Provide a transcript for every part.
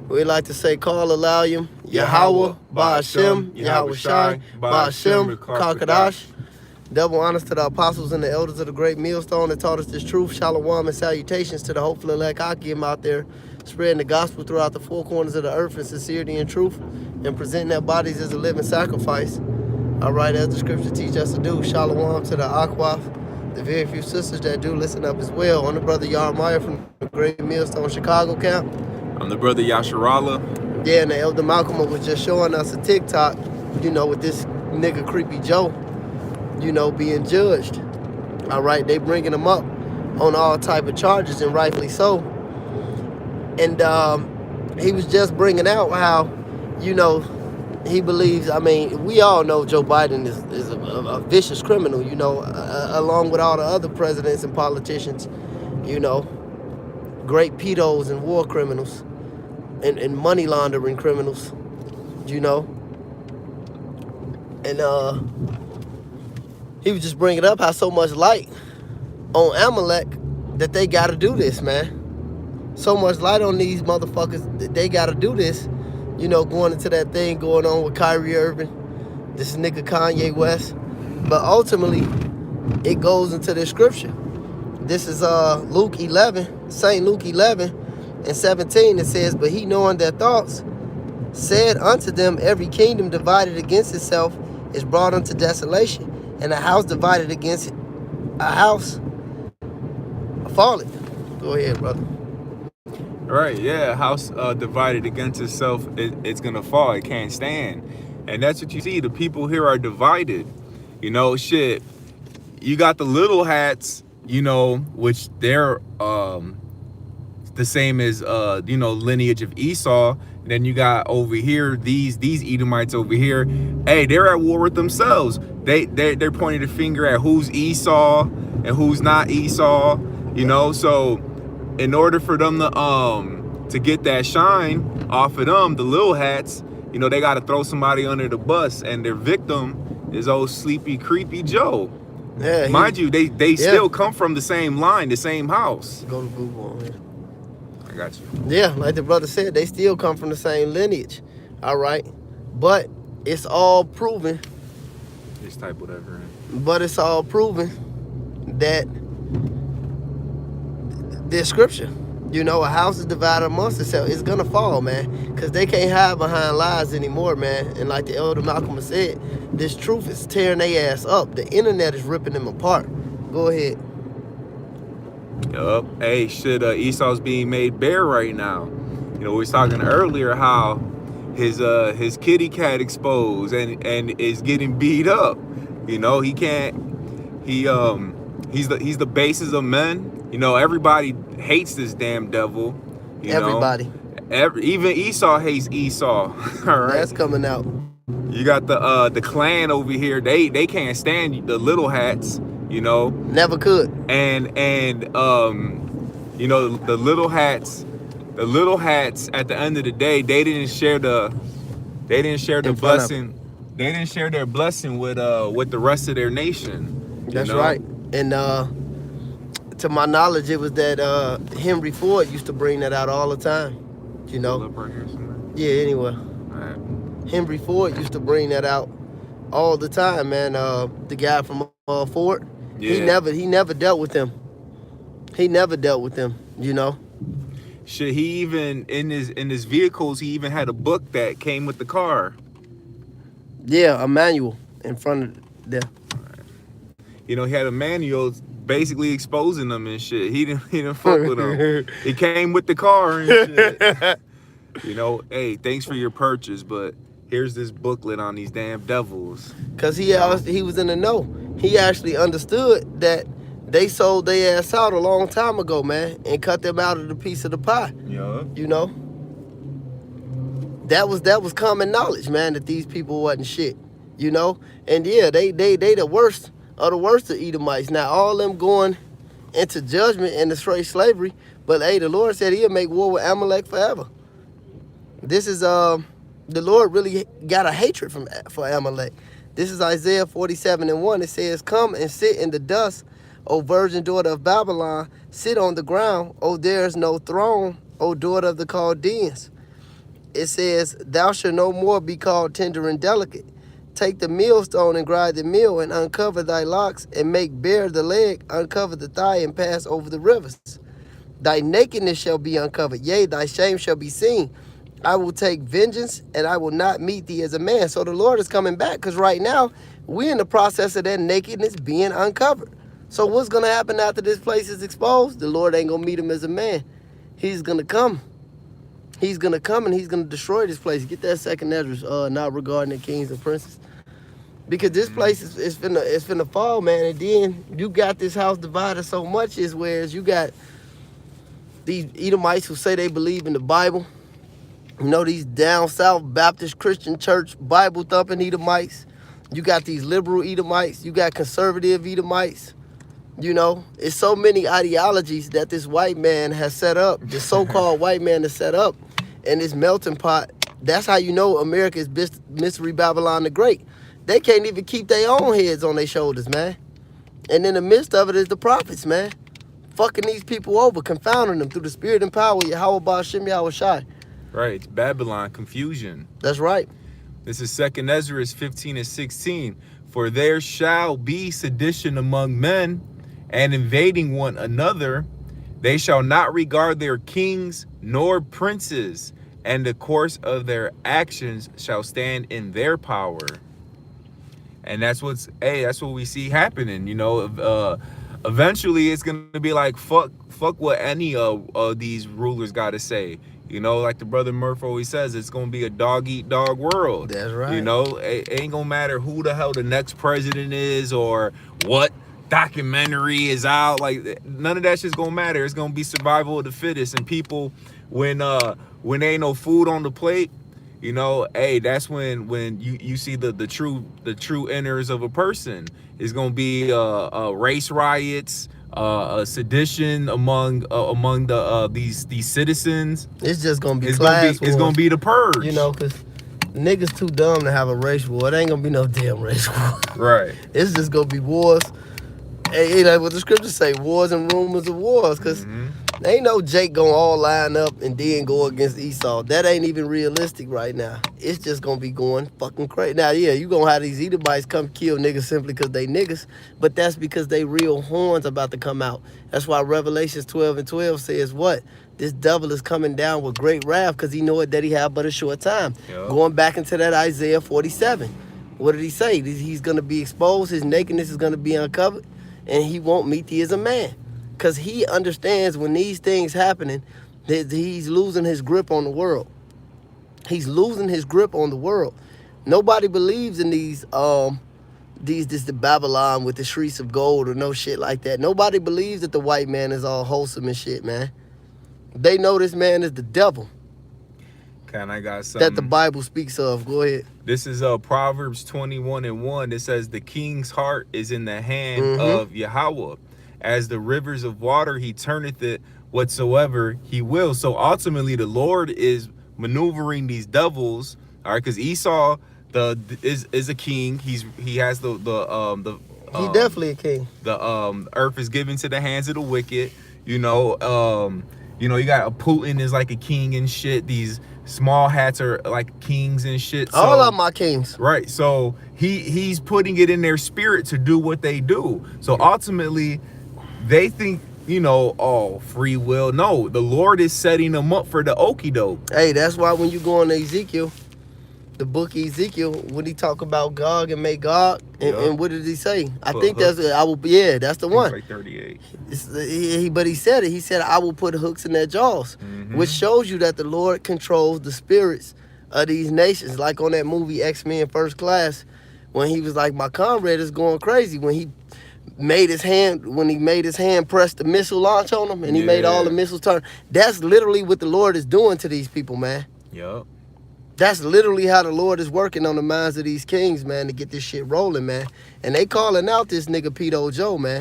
We like to say, call Alayim, Yahweh, Ba'ashem, Yahweh Shai, Ba'ashem, Kakadash. Double honors to the apostles and the elders of the great millstone that taught us this truth. Shalom and salutations to the hopeful elect Hakim out there, spreading the gospel throughout the four corners of the earth in sincerity and truth, and presenting their bodies as a living sacrifice. All right, as the scripture teach us to do. Shalom to the Akwaf, the very few sisters that do listen up as well. I'm the brother Yarmaya from the great millstone Chicago camp. I'm the brother Yasharala. Yeah, and the elder Malcolm was just showing us a TikTok, with this nigga Creepy Joe, being judged. All right, they bringing him up on all type of charges, and rightfully so. And he was just bringing out how, he believes, we all know Joe Biden is a vicious criminal, along with all the other presidents and politicians, great pedos and war criminals and money laundering criminals, And he was just bringing up how so much light on Amalek that they got to do this, man. So much light on these motherfuckers that they got to do this, going into that thing going on with Kyrie Irving, this nigga Kanye West. But ultimately, it goes into the scripture. This is Luke 11, St. Luke 11 and 17. It says, but he knowing their thoughts said unto them, every kingdom divided against itself is brought unto desolation, and a house divided against a house falleth. Go ahead, brother. Right, yeah, a house divided against itself, it's going to fall. It can't stand. And that's what you see. The people here are divided. Shit. You got the little hats, which they're the same as, lineage of Esau. And then you got over here, these Edomites over here. Hey, they're at war with themselves. They're pointing the finger at who's Esau and who's not Esau, So in order for them to get that shine off of them, the little hats, they got to throw somebody under the bus, and their victim is old sleepy, creepy Joe. Yeah, mind you, they still come from the same line, the same house. Go to Google, man. I got you. Yeah, like the brother said, they still come from the same lineage. All right, but it's all proven. This type whatever. But it's all proven that there's scripture. A house is divided amongst itself. It's gonna fall, man, because they can't hide behind lies anymore, man. And like the elder Malcolm said, this truth is tearing their ass up. The internet is ripping them apart. Go ahead. Yup. Hey, shit, Esau's being made bare right now. We was talking earlier how his kitty cat exposed and is getting beat up. He can't. He's the basis of men. Everybody hates this damn devil. Everybody. Even Esau hates Esau. All right. That's coming out. You got the clan over here. They can't stand the little hats. Never could. And the little hats at the end of the day, they didn't share the blessing. They didn't share their blessing with the rest of their nation. That's right. And to my knowledge, it was that Henry Ford used to bring that out all the time. Yeah, anyway. Right. Henry Ford used to bring that out all the time, man. The guy from Ford. Yeah. He never dealt with them. He never dealt with them, Shit, he even in his vehicles, he even had a book that came with the car. Yeah, a manual in front of there. He had a manual basically exposing them and shit. He didn't fuck with them. He came with the car and shit. Hey, thanks for your purchase, but here's this booklet on these damn devils. Cause he was in the know. He actually understood that they sold their ass out a long time ago, man, and cut them out of the piece of the pie. Yeah. That was common knowledge, man, that these people wasn't shit. And yeah, they the worst of the worst of Edomites. Now all them going into judgment and the straight slavery, but hey, the Lord said he'll make war with Amalek forever. This is the Lord really got a hatred for Amalek. This is Isaiah 47:1. It says, come and sit in the dust, O virgin daughter of Babylon. Sit on the ground, O there is no throne, O daughter of the Chaldeans. it says, thou shalt no more be called tender and delicate. Take the millstone and grind the mill, and uncover thy locks, and make bare the leg, uncover the thigh, and pass over the rivers. Thy nakedness shall be uncovered, yea, thy shame shall be seen. I will take vengeance, and I will not meet thee as a man. So the Lord is coming back, because right now, we're in the process of that nakedness being uncovered. So what's going to happen after this place is exposed? The Lord ain't going to meet him as a man. He's going to come. He's going to come, and he's going to destroy this place. Get that second Ezra, not regarding the kings and princes. Because this place is finna fall, man. And then you got this house divided so much is whereas you got these Edomites who say they believe in the Bible. You know, these down south Baptist Christian church Bible thumping Edomites. You got these liberal Edomites. You got conservative Edomites. You know, it's so many ideologies that this white man has set up, the so-called white man has set up in this melting pot. That's how you know America is Mystery Babylon the Great. They can't even keep their own heads on their shoulders, man. And in the midst of it is the prophets, man. Fucking these people over, confounding them through the spirit and power of Yahweh Ba'Shem Yahweh Shai. Right, it's Babylon, confusion. That's right. This is 2nd Ezra 15 and 16. For there shall be sedition among men, and invading one another. They shall not regard their kings nor princes, and the course of their actions shall stand in their power. And that's what we see happening, you know. Eventually it's gonna be like fuck what any of these rulers gotta say. You know, like the brother Murph always says, it's gonna be a dog eat dog world. That's right. You know, it ain't gonna matter who the hell the next president is or what documentary is out. Like none of that shit's gonna matter. It's gonna be survival of the fittest. And people, when there ain't no food on the plate, you know, hey, that's when you see the true inners of a person. It's gonna be race riots, sedition among these citizens. It's just gonna be It's gonna be the purge. You know, because niggas too dumb to have a race war. It ain't gonna be no damn race war. Right. It's just gonna be wars. Hey, like what the scriptures say, wars and rumors of wars. Because ain't no Jake gonna all line up and then go against Esau. That ain't even realistic right now. It's just gonna be going fucking crazy. Now, yeah, you gonna have these Edomites come kill niggas simply because they niggas, but that's because they real horns about to come out. That's why Revelations 12 and 12 says what? This devil is coming down with great wrath because he know it that he have but a short time. Yep. Going back into that Isaiah 47. What did he say? He's gonna be exposed, his nakedness is gonna be uncovered, and he won't meet thee as a man. Because he understands when these things happening, that he's losing his grip on the world. He's losing his grip on the world. Nobody believes in this the Babylon with the streets of gold or no shit like that. Nobody believes that the white man is all wholesome and shit, man. They know this man is the devil. I got something that the Bible speaks of. Go ahead. This is Proverbs 21 and 1. It says the king's heart is in the hand of Yahweh. As the rivers of water, he turneth it whatsoever he will. So ultimately, the Lord is maneuvering these devils. All right, because Esau is a king. He has the he definitely a king. The earth is given to the hands of the wicked. You know, you got a Putin is like a king and shit. These small hats are like kings and shit. So, all of my kings. Right. So he's putting it in their spirit to do what they do. So ultimately, they think, free will. No, the Lord is setting them up for the okie doke. Hey, that's why when you go into Ezekiel, the book of Ezekiel, when he talk about Gog and Magog, and what did he say? I think that's that's the one. Like 38. But he said it. He said, I will put hooks in their jaws, which shows you that the Lord controls the spirits of these nations. Like on that movie X-Men First Class, when he was like, my comrade is going crazy. When he made his hand press the missile launch on him, and he made all the missiles turn. That's literally what the Lord is doing to these people, man. Yup. That's literally how the Lord is working on the minds of these kings, man, to get this shit rolling, man. And they calling out this nigga Pedo Joe, man.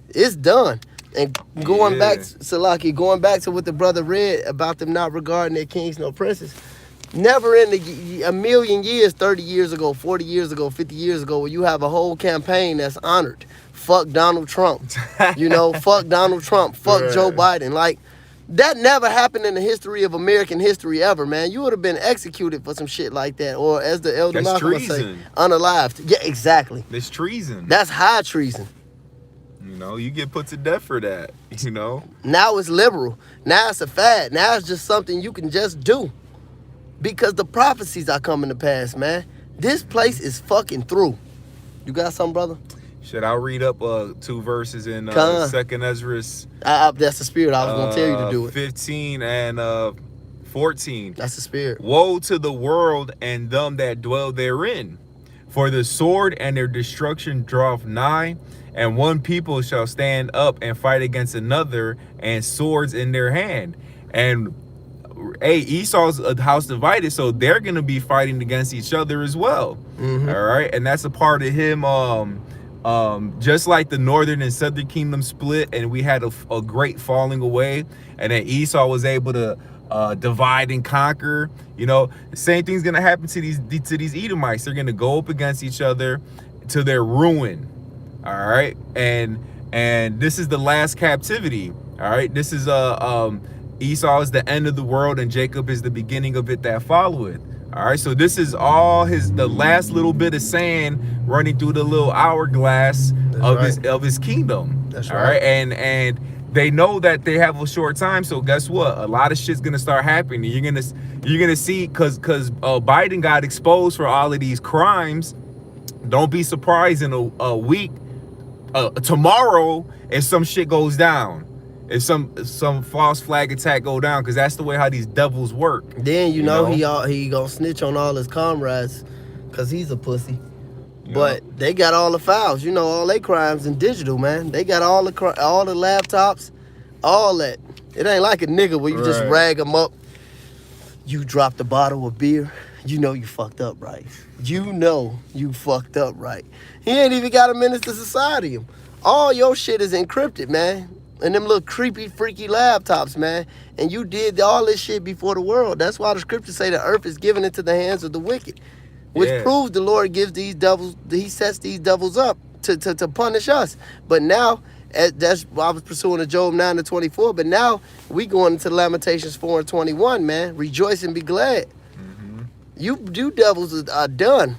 It's done. And going back, Salaki, going back to what the brother read about them not regarding their kings nor princes. Never in a million years, 30 years ago, 40 years ago, 50 years ago, where you have a whole campaign that's honored. Fuck Donald Trump. Fuck Donald Trump. Fuck Joe Biden. Like, That never happened in the history of American history ever, man. You would have been executed for some shit like that, or as the elder That's Malcolm would say, treason. unalived. Yeah, exactly. It's treason. That's high treason. You know, you get put to death for that. You know. Now it's liberal. Now it's a fad. Now it's just something you can just do. Because the prophecies are coming to pass, man. This place is fucking through. You got something, brother? Should I read up 2 verses in Come. 2nd Ezra's? That's the spirit. I was going to tell you to do it. 15 and 14. That's the spirit. Woe to the world and them that dwell therein, for the sword and their destruction draweth nigh, and one people shall stand up and fight against another, and swords in their hand. And hey, Esau's a house divided, so they're gonna be fighting against each other as well. Mhm. All right, and that's a part of him. Just like the northern and southern kingdom split, and we had a great falling away, and then Esau was able to divide and conquer. You know, the same thing's gonna happen to these Edomites. They're gonna go up against each other to their ruin. All right, and this is the last captivity. All right, this is Esau is the end of the world, and Jacob is the beginning of it that followeth. All right, so this is all the last little bit of sand running through the little hourglass of his kingdom. That's all right. And they know that they have a short time, so guess what? A lot of shit's gonna start happening. You're gonna see, because Biden got exposed for all of these crimes. Don't be surprised in a week, tomorrow, if some shit goes down. If some false flag attack go down, because that's the way how these devils work. Then you know he gonna snitch on all his comrades, because he's a pussy. Yeah. But they got all the files, you know, all their crimes in digital, man. They got all the laptops, all that. It ain't like a nigga where you just Right. rag them up. You dropped a bottle of beer, you know you fucked up, right? You know you fucked up, right? He ain't even got a menace to society. All your shit is encrypted, man. And them little creepy, freaky laptops, man. And you did all this shit before the world. That's why the scriptures say the earth is given into the hands of the wicked. Which Yeah. proves the Lord gives these devils, he sets these devils up to punish us. But now, that's why I was pursuing the Job 9 to 24. But now we going into Lamentations 4 and 21, man. Rejoice and be glad. Mm-hmm. You devils are done.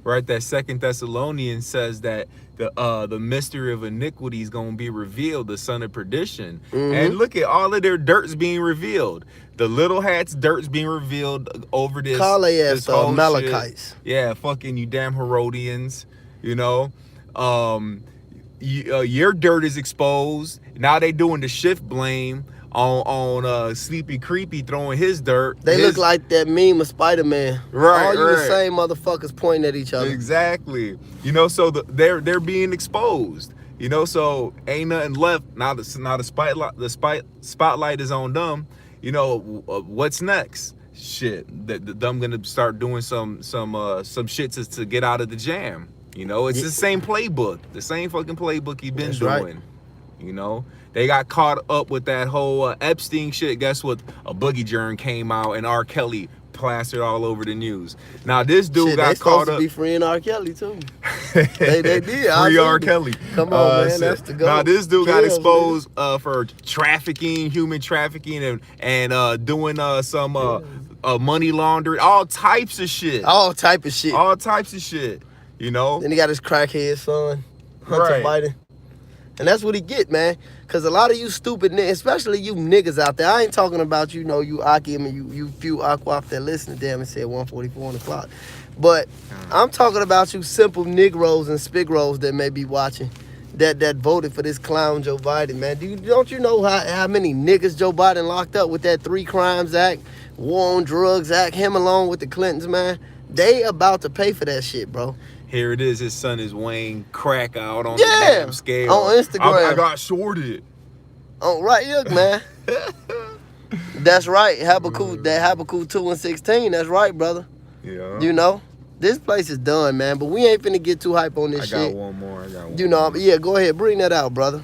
Right, that 2nd Thessalonians says that the mystery of iniquity is going to be revealed, the son of perdition. Mhm. And look at all of their dirts being revealed. The little hats dirts being revealed over this. Call they this ass whole Amalekites. shit. Yeah, fucking you damn Herodians. You know, your dirt is exposed. Now they doing the shift blame on Sleepy Creepy throwing his dirt. They look like that meme of Spider-Man. Right, All you the right. same motherfuckers pointing at each other. Exactly. You know, so they're being exposed. You know, so ain't nothing left. Now the spotlight is on them. You know, what's next? Shit, them gonna start doing some shit to get out of the jam. You know, it's the same playbook, the same fucking playbook he been That's doing. right. You know, they got caught up with that whole Epstein shit. Guess what? A Boogie Journey came out and R. Kelly plastered all over the news. Now this dude Shit, got they caught supposed to up. be freeing R. Kelly too. they did. I Free seen R. it. Kelly. Come on, man. Shit. That's the goal. Now this dude got Kills, exposed for trafficking, human trafficking, and doing some money laundering, all types of shit. All type of shit. All types of shit. You know. Then he got his crackhead son, Hunter Right. Biden. And that's what he get, man. Because a lot of you stupid niggas, especially you niggas out there, I ain't talking about, you know, you Akim and you few Aquaf that listen to them and said 1:44 on the clock. But I'm talking about you simple Negroes and Spigros that may be watching that voted for this clown Joe Biden, man. Don't you know how many niggas Joe Biden locked up with that 3 Crimes Act, War on Drugs Act, him along with the Clintons, man? They about to pay for that shit, bro. Here it is. His son is weighing crack out on Yeah, the damn scale. on Instagram. I got shorted. Oh, right, look, man. That's right. Habakkuk 2 and 16. That's right, brother. Yeah. You know, this place is done, man. But we ain't finna get too hype on this I shit. got one more. You know, yeah, go ahead, bring that out, brother.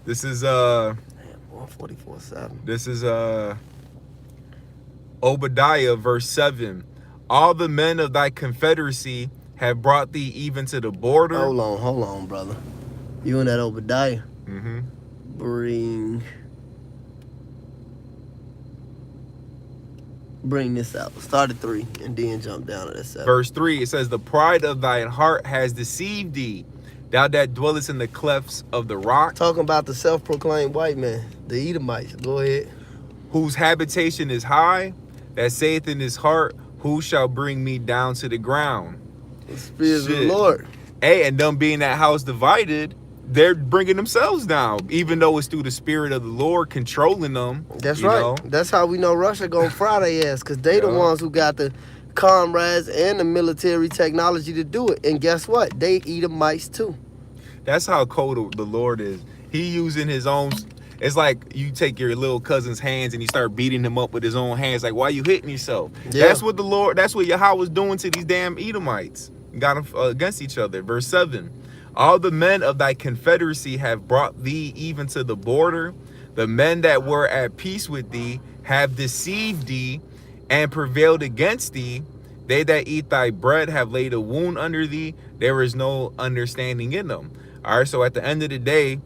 This is 144.7. This is Obadiah verse 7. All the men of thy confederacy have brought thee even to the border. Hold on, brother. You and that Obadiah. Mm-hmm. Bring bring this out. Start at 3 and then jump down to that 7. Verse 3, it says, the pride of thine heart has deceived thee, thou that dwellest in the clefts of the rock, Talking about the self-proclaimed white man, the Edomites. Go ahead. whose habitation is high, that saith in his heart, who shall bring me down to the ground? The Spirit of the Shit. Lord. Hey, and them being that house divided, they're bringing themselves down, even though it's through the Spirit of the Lord controlling them. That's you right. know? That's how we know Russia gonna fry their ass, because they the Yeah. ones who got the comrades and the military technology to do it. And guess what? They Edomites too. That's how cold the Lord is. He using his own. It's like you take your little cousin's hands and you start beating him up with his own hands. Like, why you hitting yourself? Yeah. That's what the Lord. That's what Yahweh was doing to these damn Edomites. Got them against each other. Verse 7. All the men of thy confederacy have brought thee even to the border. The men that were at peace with thee have deceived thee and prevailed against thee. They that eat thy bread have laid a wound under thee. There is no understanding in them. All right, so at the end of the day,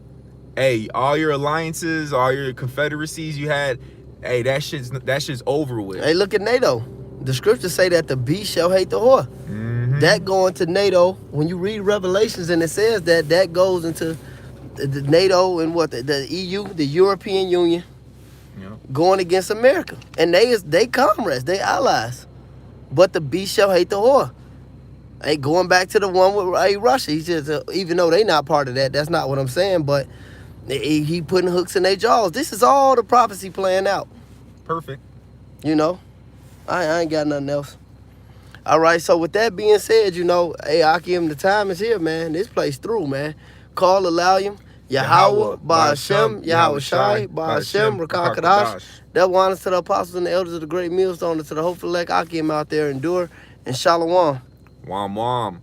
hey, all your alliances, all your confederacies you had, hey, that shit's over with. Hey, look at NATO. The scriptures say that the beast shall hate the whore. Mhm. That going to NATO. When you read Revelations and it says that goes into the NATO and what the EU, the European Union, Yeah. going against America, and they comrades, they allies. But the beast shall hate the whore. Hey, going back to the one with Russia. He just even though they not part of that, that's not what I'm saying. But he putting hooks in their jaws. This is all the prophecy playing out. Perfect. You know, I ain't got nothing else. All right, so with that being said, you know, hey, Akim, the time is here, man. This place through, man. Call Alalium, Yahweh, Ba'ashem, Yahweh Shai, Ba'ashem, Rakah Kadash. That one to the apostles and the elders of the great millstone, and to the hopeful elect Akim out there, endure, and Shalom. Wam wam.